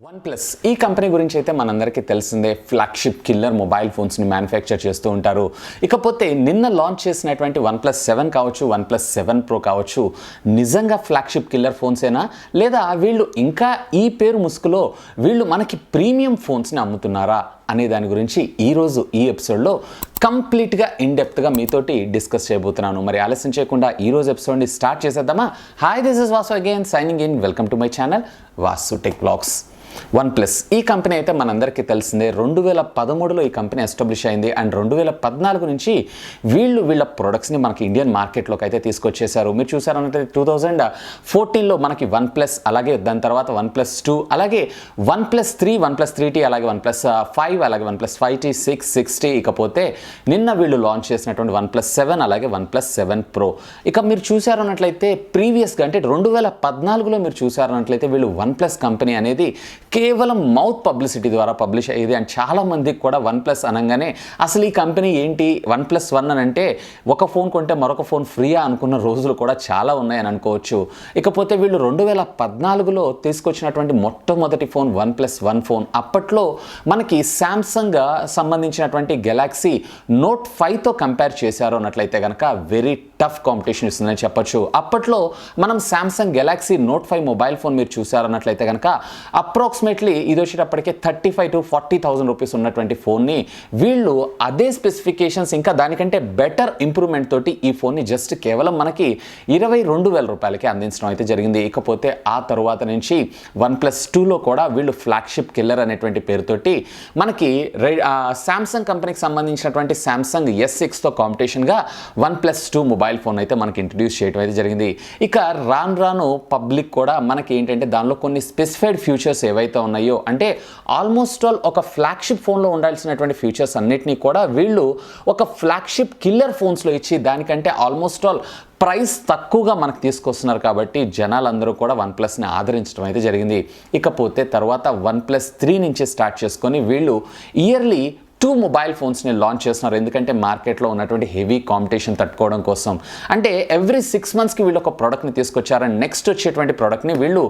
OnePlus ఈ company గురించి అయితే మనందరికీ తెలిసిందే ఫ్లాగ్షిప్ కిల్లర్ మొబైల్ ఫోన్స్ని మ్యానుఫ్యాక్చర్ చేస్తూ ఉంటారు. ఇకపోతే నిన్న లాంచ్ చేసినటువంటి OnePlus 7 కావచ్చు, OnePlus 7 Pro కావచ్చు, నిజంగా ఫ్లాగ్షిప్ కిల్లర్ ఫోన్సేనా లేదా వీళ్ళు ఇంకా ఈ పేరు ముసుగులో వీళ్ళు మనకి ప్రీమియం ఫోన్స్ని అమ్ముతున్నారా అనే దాని గురించి ఈరోజు ఈ ఎపిసోడ్లో కంప్లీట్గా ఇన్డెప్త్గా మీతోటి డిస్కస్ చేయబోతున్నాను. మరి ఆలస్యం చేయకుండా ఈరోజు ఎపిసోడ్ని స్టార్ట్ చేసేద్దామా? Hi, this is Vasu again signing in. Welcome to my channel Vasu tech blogs. OnePlus ఈ కంపెనీ అయితే మనందరికీ తెలిసిందే. 2013లో ఈ కంపెనీ ఎస్టాబ్లిష్ అయింది అండ్ 2014 నుంచి వీళ్ళ ప్రొడక్ట్స్ని మనకి ఇండియన్ మార్కెట్లోకి అయితే తీసుకొచ్చేసారు. మీరు చూసారంటే 2014లో మనకి OnePlus, అలాగే దాని తర్వాత OnePlus 2, అలాగే OnePlus 3, OnePlus 3T, అలాగే OnePlus 5, అలాగే OnePlus 5T, 6, 6T, ఇకపోతే నిన్న వీళ్ళు లాంచ్ చేసినటువంటి OnePlus 7, అలాగే OnePlus 7 Pro. ఇక మీరు చూసారన్నట్లయితే ప్రీవియస్గా అంటే 2014లో మీరు చూసారన్నట్లయితే వీళ్ళు OnePlus కంపెనీ అనేది కేవలం మౌత్ పబ్లిసిటీ ద్వారా పబ్లిష్ అయ్యేది. అండ్ చాలా మందికి కూడా OnePlus అనగానే అసలు ఈ కంపెనీ ఏంటి, OnePlus 1 అని అంటే ఒక ఫోన్ కొంటే మరొక ఫోన్ ఫ్రీయా అనుకున్న రోజులు కూడా చాలా ఉన్నాయని అనుకోవచ్చు. ఇకపోతే వీళ్ళు 2014లో తీసుకొచ్చినటువంటి మొట్టమొదటి ఫోన్ OnePlus 1 ఫోన్. అప్పట్లో మనకి శాంసంగ్ సంబంధించినటువంటి గెలాక్సీ Note 5తో కంపేర్ చేశారు అన్నట్లయితే కనుక వెరీ టఫ్ కాంపిటీషన్ ఇస్తుందని చెప్పొచ్చు. అప్పట్లో మనం Samsung Galaxy Note 5 mobile phone మీరు చూసారన్నట్లయితే కనుక అప్రాక్సిమేట్లీ ఇది వచ్చేటప్పటికే 35,000 to 40,000 రూపీస్ ఉన్నటువంటి ఫోన్ని వీళ్ళు అదే స్పెసిఫికేషన్స్ ఇంకా దానికంటే బెటర్ ఇంప్రూవ్మెంట్ తోటి ఈ ఫోన్ని జస్ట్ కేవలం మనకి 22,000 రూపాయలకి అందించడం అయితే జరిగింది. ఇకపోతే ఆ తరువాత నుంచి OnePlus 2లో కూడా వీళ్ళు ఫ్లాగ్షిప్ కిల్లర్ అనేటువంటి పేరుతోటి మనకి శాంసంగ్ కంపెనీకి సంబంధించినటువంటి శాంసంగ్ S6తో కాంపిటీషన్గా OnePlus 2 మొబైల్ ఫోన్ అయితే మనకి ఇంట్రడ్యూస్ చేయడం అయితే జరిగింది. ఇక రాను పబ్లిక్ కూడా మనకి ఏంటంటే దానిలో కొన్ని స్పెసిఫైడ్ ఫీచర్స్ ఏవైతే ఉన్నాయో అంటే ఆల్మోస్ట్ ఆల్ ఒక ఫ్లాగ్షిప్ ఫోన్లో ఉండాల్సినటువంటి ఫీచర్స్ అన్నిటినీ కూడా వీళ్ళు ఒక ఫ్లాగ్షిప్ కిల్లర్ ఫోన్స్లో ఇచ్చి దానికంటే ఆల్మోస్ట్ ఆల్ ప్రైస్ తక్కువగా మనకు తీసుకొస్తున్నారు. కాబట్టి జనాలందరూ కూడా OnePlusని ఆదరించడం అయితే జరిగింది. ఇకపోతే తర్వాత OnePlus 3 నుంచి స్టార్ట్ చేసుకొని వీళ్ళు ఇయర్లీ 2 మొబైల్ ఫోన్స్ని లాంచ్ చేస్తున్నారు. ఎందుకంటే మార్కెట్లో ఉన్నటువంటి హెవీ కాంపిటీషన్ తట్టుకోవడం కోసం. అంటే ఎవ్రీ 6 మంత్స్కి వీళ్ళు ఒక ప్రోడక్ట్ని తీసుకొచ్చారు అండ్ నెక్స్ట్ వచ్చేటువంటి ప్రోడక్ట్ని వీళ్ళు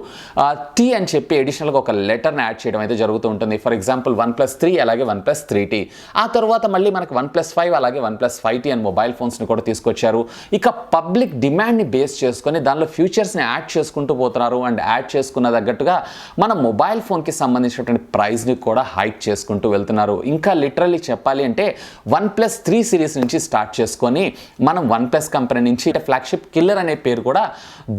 టీ అని చెప్పి అడిషనల్గా ఒక లెటర్ని యాడ్ చేయడం అయితే జరుగుతూ ఉంటుంది. ఫర్ ఎగ్జాంపుల్ OnePlus 3, అలాగే OnePlus 3T. ఆ తర్వాత మళ్ళీ మనకి OnePlus 5, అలాగే OnePlus 5T అని మొబైల్ ఫోన్స్ని కూడా తీసుకొచ్చారు. ఇక పబ్లిక్ డిమాండ్ని బేస్ చేసుకొని దానిలో ఫ్యూచర్స్ని యాడ్ చేసుకుంటూ పోతున్నారు అండ్ యాడ్ చేసుకున్న తగ్గట్టుగా మన మొబైల్ ఫోన్కి సంబంధించినటువంటి ప్రైస్ని కూడా హైక్ చేసుకుంటూ వెళ్తున్నారు. ఇంకా చెప్పాలి అంటే OnePlus 3 సిరీస్ నుంచి స్టార్ట్ చేసుకొని మనం OnePlus కంపెనీ నుంచి ఫ్లాగ్షిప్ కిల్లర్ అనే పేరు కూడా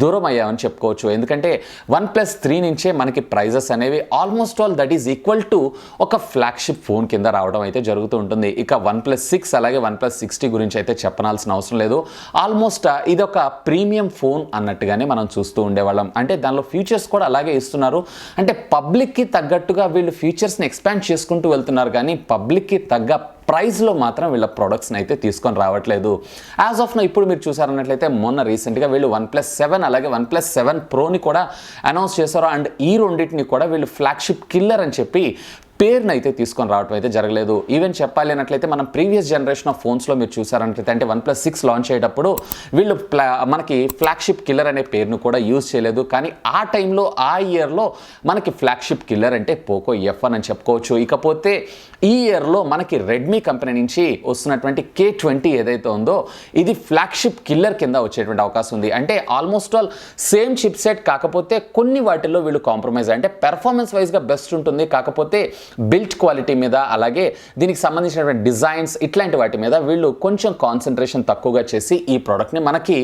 దూరం అయ్యామని చెప్పుకోవచ్చు. ఎందుకంటే OnePlus 3 నుంచే మనకి ప్రైజెస్ అనేవి almost all that is equal to ఒక ఫ్లాగ్షిప్ ఫోన్ కింద రావడం అయితే జరుగుతూ ఉంటుంది. ఇక OnePlus 6, అలాగే OnePlus 6T గురించి అయితే చెప్పనాల్సిన అవసరం లేదు. ఆల్మోస్ట్ ఇది ఒక ప్రీమియం ఫోన్ అన్నట్టుగానే మనం చూస్తూ ఉండేవాళ్ళం. అంటే దానిలో ఫీచర్స్ కూడా అలాగే ఇస్తున్నారు. అంటే పబ్లిక్కి తగ్గట్టుగా వీళ్ళు ఫీచర్స్ని ఎక్స్పాండ్ చేసుకుంటూ వెళ్తున్నారు, కానీ పబ్లిక్కి తగ్గ ప్రైస్లో మాత్రం వీళ్ళ ప్రొడక్ట్స్ని అయితే తీసుకొని రావట్లేదు. యాజ్ ఆఫ్ నో ఇప్పుడు మీరు చూసారన్నట్లయితే మొన్న రీసెంట్గా వీళ్ళు OnePlus 7, అలాగే OnePlus 7 Proని కూడా అనౌన్స్ చేశారు. అండ్ ఈ రెండింటిని కూడా వీళ్ళు ఫ్లాగ్షిప్ కిల్లర్ అని చెప్పి పేరుని అయితే తీసుకొని రావడం అయితే జరగలేదు. ఈవెన్ చెప్పాలి అన్నట్లయితే మనం ప్రీవియస్ జనరేషన్ ఆఫ్ ఫోన్స్లో మీరు చూసారన్నట్లయితే అంటే OnePlus 6 లాంచ్ అయ్యేటప్పుడు వీళ్ళు మనకి ఫ్లాగ్షిప్ కిల్లర్ అనే పేరును కూడా యూజ్ చేయలేదు. కానీ ఆ టైంలో ఆ ఇయర్లో మనకి ఫ్లాగ్షిప్ కిల్లర్ అంటే పోకో F1 అని చెప్పుకోవచ్చు. ఇకపోతే ఈ ఇయర్లో మనకి రెడ్మీ కంపెనీ నుంచి వస్తున్నటువంటి K20 ఏదైతే ఉందో ఇది ఫ్లాగ్షిప్ కిల్లర్ కింద వచ్చేటువంటి అవకాశం ఉంది. అంటే almost all same chip set, కాకపోతే కొన్ని వాటిల్లో వీళ్ళు కాంప్రమైజ్ అంటే పెర్ఫార్మెన్స్ వైజ్గా బెస్ట్ ఉంటుంది, కాకపోతే బిల్ట్ క్వాలిటీ మీద అలాగే దీనికి సంబంధించినటువంటి డిజైన్స్ ఇట్లాంటి వాటి మీద వీళ్ళు కొంచెం కాన్సన్ట్రేషన్ తక్కువగా చేసి ఈ ప్రోడక్ట్ని మనకి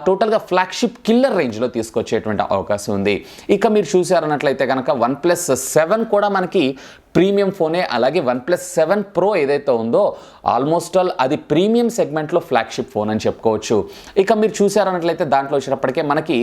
టోటల్గా ఫ్లాగ్షిప్ కిల్లర్ రేంజ్లో తీసుకొచ్చేటువంటి అవకాశం ఉంది. ఇక మీరు చూసారన్నట్లయితే కనుక OnePlus 7 కూడా మనకి ప్రీమియం ఫోనే. అలాగే OnePlus 7 Pro ఏదైతే ఉందో ఆల్మోస్ట్ ఆల్ అది ప్రీమియం సెగ్మెంట్లో ఫ్లాగ్షిప్ ఫోన్ అని చెప్పుకోవచ్చు. ఇక మీరు చూసారన్నట్లయితే దాంట్లో వచ్చినప్పటికే మనకి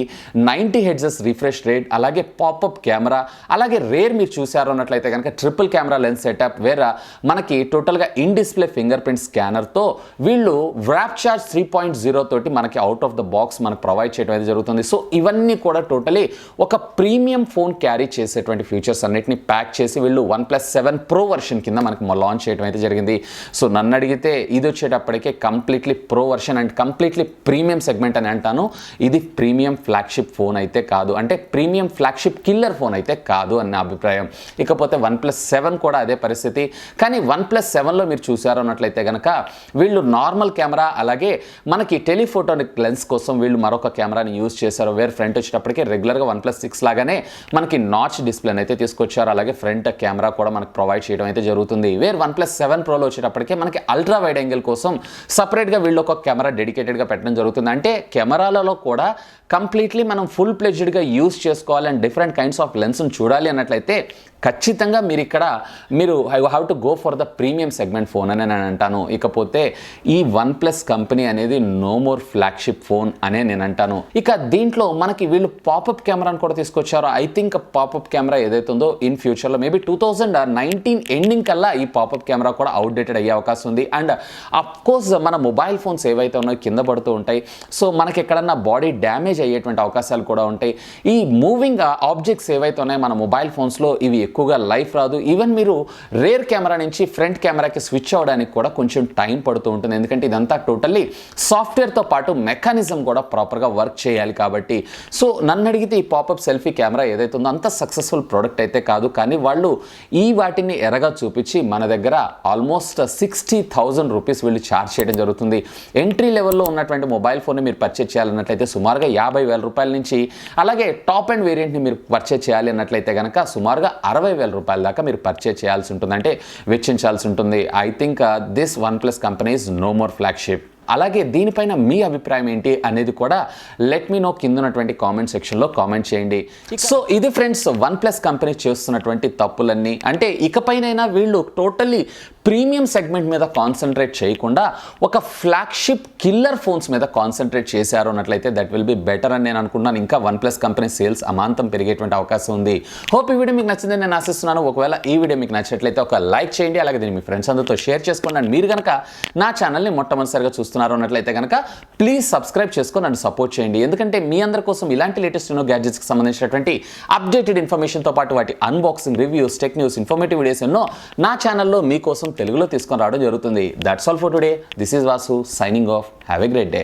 90 Hz రిఫ్రెష్ రేట్, అలాగే పాపప్ కెమెరా, అలాగే రేర్ మీరు చూసారు అన్నట్లయితే కనుక ట్రిపుల్ కెమెరా లెన్స్ సెటప్, వేరే మనకి టోటల్గా ఇన్ డిస్ప్లే ఫింగర్ ప్రింట్ స్కానర్తో వీళ్ళు వ్రాప్ చార్జ్ 3.0 తోటి మనకి అవుట్ ఆఫ్ ద బాక్స్ మనకు ప్రొవైడ్ చేయడం అయితే జరుగుతుంది. సో ఇవన్నీ కూడా టోటలీ ఒక ప్రీమియం ఫోన్ క్యారీ చేసేటువంటి ఫీచర్స్ అన్నిటిని ప్యాక్ చేసి వీళ్ళు OnePlus 7 Pro వర్షన్ కింద మనకి లాంచ్ చేయడం అయితే జరిగింది. సో నన్ను అడిగితే ఇది వచ్చేటప్పటికే completely pro version and completely premium segment అని అంటాను. ఇది ప్రీమియం ఫ్లాగ్షిప్ ఫోన్ అయితే కాదు, అంటే ప్రీమియం ఫ్లాగ్షిప్ కిల్లర్ ఫోన్ అయితే కాదు అని నా అభిప్రాయం. ఇకపోతే OnePlus 7 కూడా అదే పరిస్థితి. కానీ OnePlus 7లో మీరు చూసారు అన్నట్లయితే కనుక వీళ్ళు నార్మల్ కెమెరా అలాగే మనకి టెలిఫోటోనిక్ లెన్స్ కోసం వీళ్ళు మరొక కెమెరాని యూజ్ చేశారు. వేరే ఫ్రంట్ వచ్చేటప్పటికి రెగ్యులర్గా OnePlus 6 లాగానే మనకి నాచ్ డిస్ప్లేని అయితే తీసుకొచ్చారు. అలాగే ఫ్రంట్ కెమెరా కూడా మనకు ప్రొవైడ్ చేయడం అయితే జరుగుతుంది. వేరే OnePlus 7 Proలో వచ్చేటప్పటికే మనకి అల్ట్రా వైడ్ యాంగిల్ కోసం సపరేట్గా వీళ్ళు ఒక కెమెరా డెడికేటెడ్గా పెట్టడం జరుగుతుంది. అంటే కెమెరాలలో కూడా కంప్లీట్లీ మనం ఫుల్ ప్లెజ్డ్గా యూజ్ చేసుకోవాలి అండ్ డిఫరెంట్ కైండ్స్ ఆఫ్ లెన్స్ని చూడాలి అన్నట్లయితే ఖచ్చితంగా మీరు ఇక్కడ have to go for the premium segment phone అని నేను అంటాను. ఇకపోతే ఈ OnePlus కంపెనీ అనేది నో మోర్ ఫ్లాగ్షిప్ ఫోన్ అనే నేను అంటాను. ఇక దీంట్లో మనకి వీళ్ళు పాపప్ కెమెరాని కూడా తీసుకొచ్చారు. ఐ థింక్ పాపప్ కెమెరా ఏదైతే ఉందో ఇన్ ఫ్యూచర్లో మేబీ 2019 ఎండింగ్ కల్లా ఈ పాపప్ కెమెరా కూడా అవుట్డేటెడ్ అయ్యే అవకాశం ఉంది. అండ్ అఫ్కోర్స్ మన మొబైల్ ఫోన్స్ ఏవైతే ఉన్నాయో కింద పడుతూ ఉంటాయి. సో మనకి ఎక్కడన్నా బాడీ డ్యామేజ్ అయ్యేటువంటి అవకాశాలు కూడా ఉంటాయి. ఈ మూవింగ్ ఆబ్జెక్ట్స్ ఏవైతే ఉన్నాయో మన మొబైల్ ఫోన్స్లో ఇవి ఎక్కువగా లైఫ్ రాదు. ఈవెన్ మీరు రేర్ కెమెరా నుంచి ఫ్రంట్ కెమెరాకి స్విచ్ అవ్వడానికి కూడా కొంచెం టైం పడుతూ ఉంటుంది. ఎందుకంటే ఇదంతా టోటల్లీ సాఫ్ట్వేర్తో పాటు మెకానిజం కూడా ప్రాపర్గా వర్క్ చేయాలి కాబట్టి. సో నన్ను అడిగితే ఈ పాపప్ సెల్ఫీ కెమెరా ఏదైతే ఉందో అంత సక్సెస్ఫుల్ ప్రోడక్ట్ అయితే కాదు. కానీ వాళ్ళు ఈ వాటిని ఎరగా చూపించి మన దగ్గర ఆల్మోస్ట్ 60,000 రూపీస్ వీళ్ళు ఛార్జ్ చేయడం జరుగుతుంది. ఎంట్రీ లెవెల్లో ఉన్నటువంటి మొబైల్ ఫోన్ని మీరు పర్చేజ్ చేయాలన్నట్లయితే సుమారుగా 50,000 రూపాయల నుంచి, అలాగే టాప్ అండ్ వేరియంట్ని మీరు పర్చేజ్ చేయాలి అన్నట్లయితే కనుక సుమారుగా 60,000 రూపాయల దాకా మీరు పర్చేజ్ చేయాల్సి ఉంటుంది, అంటే వెచ్చించాల్సి ఉంటుంది. I think this OnePlus company is no more flagship. అలాగే దీనిపైన మీ అభిప్రాయం ఏంటి అనేది కూడా లెట్ మీ నో కింద ఉన్నటువంటి కామెంట్ సెక్షన్లో కామెంట్ చేయండి. సో ఇది ఫ్రెండ్స్ OnePlus కంపెనీ చేస్తున్నటువంటి తప్పులన్నీ. అంటే ఇకపైనైనా వీళ్ళు టోటల్లీ ప్రీమియం సెగ్మెంట్ మీద కాన్సన్ట్రేట్ చేయకుండా ఒక ఫ్లాగ్షిప్ కిల్లర్ ఫోన్స్ మీద కాన్సన్ట్రేట్ చేశారు అన్నట్లయితే దట్ విల్ బి బెటర్ అని నేను అనుకుంటున్నాను. ఇంకా OnePlus కంపెనీ సేల్స్ అమాంతం పెరిగేటువంటి అవకాశం ఉంది. హోప్ ఈ వీడియో మీకు నచ్చిందని నేను ఆశిస్తున్నాను. ఒకవేళ ఈ వీడియో మీకు నచ్చినట్లయితే ఒక లైక్ చేయండి, అలాగే దీన్ని మీ ఫ్రెండ్స్ అందరితో షేర్ చేసుకోండి. అండ్ మీరు కనుక నా ఛానల్ని మొట్టమొదటిసారిగా చూస్తున్నారు అన్నట్లయితే కనుక ప్లీజ్ సబ్స్క్రైబ్ చేసుకొని నన్ను సపోర్ట్ చేయండి. ఎందుకంటే మీ అందరి కోసం ఇలాంటి లేటెస్ట్ గ్యాడ్జెట్స్కి సంబంధించినటువంటి అప్డేటెడ్ ఇన్ఫర్మేషన్తో పాటు వాటి unboxing, reviews, tech news, informative videos ఎన్నో నా ఛానల్లో మీకోసం తెలుగులో తీసుకొని రావడం జరుగుతుంది. That's all for today. This is Vasu signing off. Have a great day.